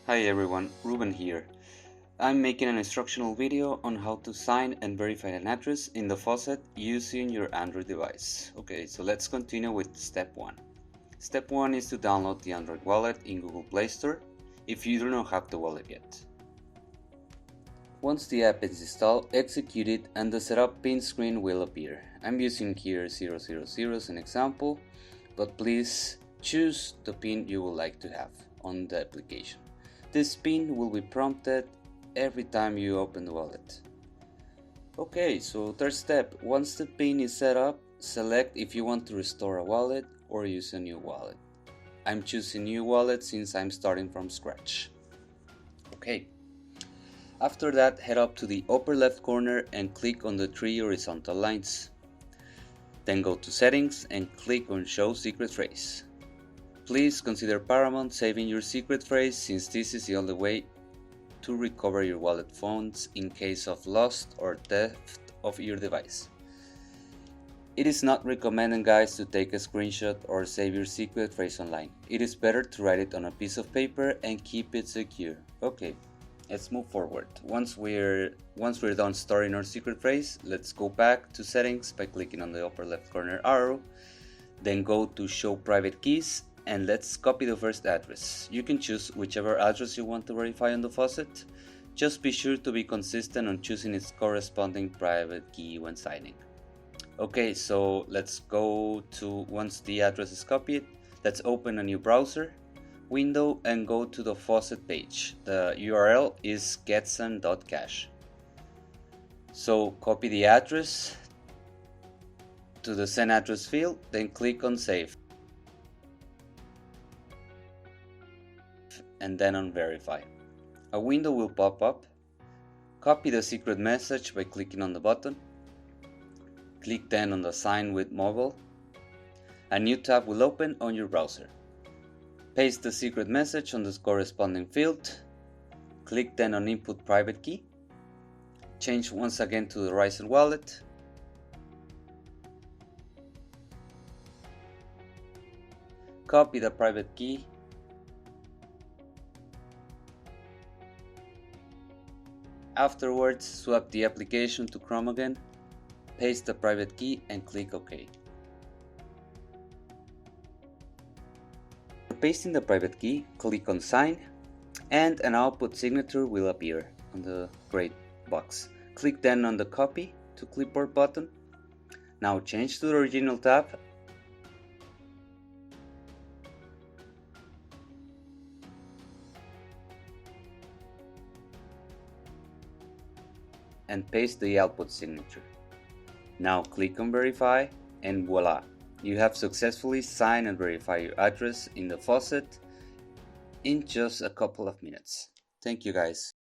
Hi everyone, Ruben here. I'm making an instructional video on how to sign and verify an address in the Faucet using your Android device. Okay, so let's continue with step 1. Step 1 is to download the Android wallet in Google Play Store if you do not have the wallet yet. Once the app is installed, execute it and the setup pin screen will appear. I'm using here 000 as an example, but please choose the pin you would like to have on the application. This pin will be prompted every time you open the wallet. Okay, so third step, once the pin is set up, select if you want to restore a wallet or use a new wallet. I'm choosing new wallet since I'm starting from scratch. Okay. After that, head up to the upper left corner and click on the 3 horizontal lines. Then go to Settings and click on Show Secret Phrase. Please consider paramount saving your secret phrase since this is the only way to recover your wallet funds in case of loss or theft of your device. It is not recommended, guys, to take a screenshot or save your secret phrase online. It is better to write it on a piece of paper and keep it secure. Okay. Let's move forward. Once we're done storing our secret phrase, let's go back to settings by clicking on the upper left corner arrow. Then go to show private keys and let's copy the first address. You can choose whichever address you want to verify on the faucet. Just be sure to be consistent on choosing its corresponding private key when signing. Okay, so let's go to, once the address is copied, let's open a new browser window and go to the faucet page. The URL is getsun.cash. So copy the address to the send address field, then click on save and then on verify. A window will pop up. Copy the secret message by clicking on the button. Click then on the sign with mobile. A new tab will open on your browser. Paste the secret message on the corresponding field. Click then on Input Private Key. Change once again to the Horizen wallet. Copy the private key. Afterwards, swap the application to Chrome again. Paste the private key and click OK. Pasting the private key, click on Sign, and an output signature will appear on the gray box. Click then on the Copy to Clipboard button. Now change to the original tab and paste the output signature. Now click on Verify and voila! You have successfully signed and verified your address in the faucet in just a couple of minutes. Thank you, guys.